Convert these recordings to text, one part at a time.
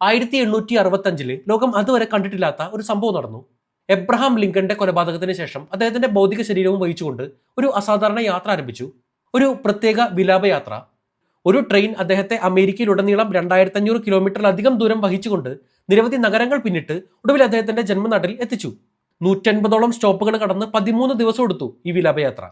1865 ലോകം അതുവരെ കണ്ടിട്ടില്ലാത്ത ഒരു സംഭവം നടന്നു. എബ്രഹാം ലിങ്കന്റെ കൊലപാതകത്തിന് ശേഷം അദ്ദേഹത്തിന്റെ ഭൗതിക ശരീരവും വഹിച്ചുകൊണ്ട് ഒരു അസാധാരണ യാത്ര ആരംഭിച്ചു. ഒരു പ്രത്യേക വിലാപയാത്ര. ഒരു ട്രെയിൻ അദ്ദേഹത്തെ അമേരിക്കയിലുടനീളം 2500 കിലോമീറ്ററിലധികം ദൂരം വഹിച്ചുകൊണ്ട് നിരവധി നഗരങ്ങൾ പിന്നിട്ട് ഒടുവിൽ അദ്ദേഹത്തിന്റെ ജന്മനാട്ടിൽ എത്തിച്ചു. 150ഓളം സ്റ്റോപ്പുകൾ കടന്ന് 13 ദിവസം എടുത്തു ഈ വിലാപയാത്ര.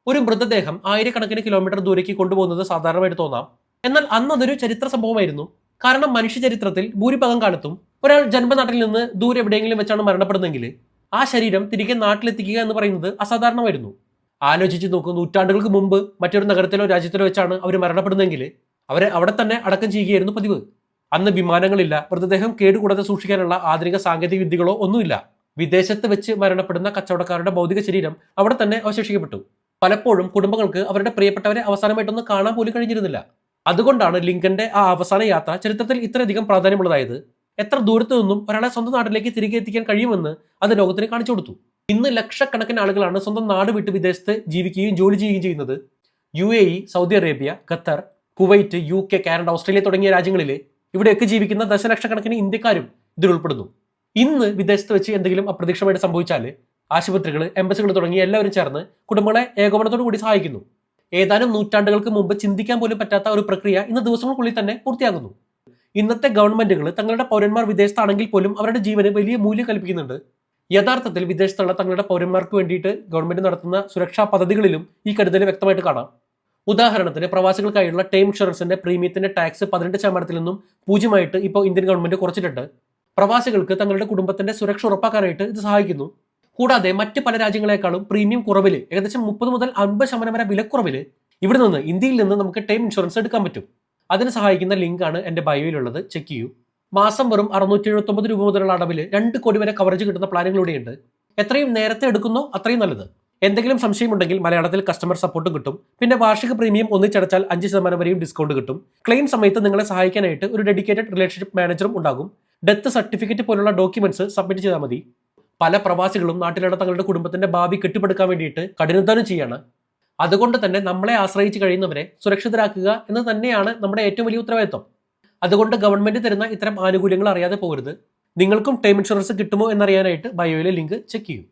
ഒരു മൃതദേഹം ആയിരക്കണക്കിന് കിലോമീറ്റർ ദൂരേക്ക് കൊണ്ടുപോകുന്നത് സാധാരണമായിട്ട് തോന്നാം. എന്നാൽ അന്ന് അതൊരു ചരിത്ര സംഭവമായിരുന്നു. കാരണം മനുഷ്യ ചരിത്രത്തിൽ ഭൂരിഭാഗം കാലത്തും ഒരാൾ ജന്മനാട്ടിൽ നിന്ന് ദൂരെ എവിടെയെങ്കിലും വെച്ചാണ് മരണപ്പെടുന്നതെങ്കിൽ ആ ശരീരം തിരികെ നാട്ടിലെത്തിക്കുക എന്ന് പറയുന്നത് അസാധാരണമായിരുന്നു. ആലോചിച്ച് നോക്കൂ, നൂറ്റാണ്ടുകൾക്ക് മുമ്പ് മറ്റൊരു നഗരത്തിലോ രാജ്യത്തിലോ വെച്ചാണ് അവർ മരണപ്പെടുന്നതെങ്കിൽ അവരെ അവിടെ തന്നെ അടക്കം ചെയ്യുകയായിരുന്നു പതിവ്. അന്ന് വിമാനങ്ങളില്ല, മൃതദേഹം കേടുകൂടാതെ സൂക്ഷിക്കാനുള്ള ആധുനിക സാങ്കേതിക വിദ്യകളോ ഒന്നുമില്ല. വിദേശത്ത് വെച്ച് മരണപ്പെടുന്ന കച്ചവടക്കാരുടെ ഭൗതിക ശരീരം അവിടെ തന്നെ അവശേഷിക്കപ്പെട്ടു. പലപ്പോഴും കുടുംബങ്ങൾക്ക് അവരുടെ പ്രിയപ്പെട്ടവരെ അവസാനമായിട്ടൊന്ന് കാണാൻ പോലും കഴിഞ്ഞിരുന്നില്ല. അതുകൊണ്ടാണ് ലിങ്കന്റെ ആ അവസാന യാത്ര ചരിത്രത്തിൽ ഇത്രയധികം പ്രാധാന്യമുള്ളതായത്. എത്ര ദൂരത്തു നിന്നും ഒരാളെ സ്വന്തം നാട്ടിലേക്ക് തിരികെ എത്തിക്കാൻ കഴിയുമെന്ന് അത് ലോകത്തിന് കാണിച്ചു കൊടുത്തു. ഇന്ന് ലക്ഷക്കണക്കിന് ആളുകളാണ് സ്വന്തം നാട് വിട്ട് വിദേശത്ത് ജീവിക്കുകയും ജോലി ചെയ്യുകയും ചെയ്യുന്നത്. UAE, Saudi Arabia, Qatar, Kuwait, UK, Canada, Australia തുടങ്ങിയ രാജ്യങ്ങളിൽ ഇവിടെയൊക്കെ ജീവിക്കുന്ന ദശലക്ഷക്കണക്കിന് ഇന്ത്യക്കാരും ഇതിൽ ഉൾപ്പെടുന്നു. ഇന്ന് വിദേശത്ത് വെച്ച് എന്തെങ്കിലും അപ്രതീക്ഷിതമായിട്ട് സംഭവിച്ചാൽ ആശുപത്രികൾ, എംബസികൾ തുടങ്ങിയ എല്ലാവരും ചേർന്ന് കുടുംബങ്ങളെ ഏകോപനത്തോടു കൂടി സഹായിക്കുന്നു. ഏതാനും നൂറ്റാണ്ടുകൾക്ക് മുമ്പ് ചിന്തിക്കാൻ പോലും പറ്റാത്ത ഒരു പ്രക്രിയ ഇന്ന് ദിവസങ്ങൾക്കുള്ളിൽ തന്നെ പൂർത്തിയാകുന്നു. ഇന്നത്തെ ഗവൺമെന്റുകൾ തങ്ങളുടെ പൗരന്മാർ വിദേശത്താണെങ്കിൽ പോലും അവരുടെ ജീവന് വലിയ മൂല്യം കൽപ്പിക്കുന്നുണ്ട്. യഥാർത്ഥത്തിൽ വിദേശത്തുള്ള തങ്ങളുടെ പൗരന്മാർക്ക് വേണ്ടിയിട്ട് ഗവൺമെന്റ് നടത്തുന്ന സുരക്ഷാ പദ്ധതികളിലും ഈ കരുതൽ വ്യക്തമായിട്ട് കാണാം. ഉദാഹരണത്തിന് പ്രവാസികൾക്കായുള്ള ടേം ഇൻഷുറൻസിന്റെ പ്രീമിയത്തിന്റെ ടാക്സ് 18% നിന്നും 0% ഇപ്പോൾ ഇന്ത്യൻ ഗവൺമെന്റ് കുറച്ചിട്ടുണ്ട്. പ്രവാസികൾക്ക് തങ്ങളുടെ കുടുംബത്തിന്റെ സുരക്ഷ ഉറപ്പാക്കാനായിട്ട് ഇത് സഹായിക്കുന്നു. കൂടാതെ മറ്റ് പല രാജ്യങ്ങളെക്കാളും പ്രീമിയം കുറവിൽ, ഏകദേശം 30 മുതൽ 50% വരെ വിലക്കുറവിൽ ഇവിടെ നിന്ന്, ഇന്ത്യയിൽ നിന്ന് നമുക്ക് ടേം ഇൻഷുറൻസ് എടുക്കാൻ പറ്റും. അതിന് സഹായിക്കുന്ന ലിങ്കാണ് എൻ്റെ ബയോയിലുള്ളത്, ചെക്ക് ചെയ്യൂ. മാസം വെറും 679 രൂപ മുതലുള്ള അടവിൽ 2 കോടി വരെ കവറേജ് കിട്ടുന്ന പ്ലാനുകളിലൂടെയുണ്ട്. എത്രയും നേരത്തെ എടുക്കുന്നോ അത്രയും നല്ലത്. എന്തെങ്കിലും സംശയമുണ്ടെങ്കിൽ മലയാളത്തിൽ കസ്റ്റമർ സപ്പോർട്ടും കിട്ടും. പിന്നെ വാർഷിക പ്രീമിയം ഒന്നിച്ചടച്ചാൽ 5% വരെയും ഡിസ്കൗണ്ട് കിട്ടും. ക്ലെയിം സമയത്ത് നിങ്ങളെ സഹായിക്കാനായിട്ട് ഒരു ഡെഡിക്കേറ്റഡ് റിലേഷൻഷിപ്പ് മാനേജറും ഉണ്ടാകും. ഡെത്ത് സർട്ടിഫിക്കറ്റ് പോലുള്ള ഡോക്യുമെന്റ്സ് സബ്മിറ്റ് ചെയ്താൽ മതി. പല പ്രവാസികളും നാട്ടിലുള്ള തങ്ങളുടെ കുടുംബത്തിന്റെ ഭാവി കെട്ടിപ്പടുക്കാൻ വേണ്ടിയിട്ട് കഠിനാധ്വാനം ചെയ്യാണ്. അതുകൊണ്ട് തന്നെ നമ്മളെ ആശ്രയിച്ച് കഴിയുന്നവരെ സുരക്ഷിതരാക്കുക എന്ന് തന്നെയാണ് നമ്മുടെ ഏറ്റവും വലിയ ഉത്തരവാദിത്വം. അതുകൊണ്ട് ഗവൺമെന്റ് തരുന്ന ഇത്തരം ആനുകൂല്യങ്ങൾ അറിയാതെ പോകരുത്. നിങ്ങൾക്കും ടേം ഇൻഷുറൻസ് കിട്ടുമോ എന്നറിയാനായിട്ട് ബയോയിലെ ലിങ്ക് ചെക്ക് ചെയ്യൂ.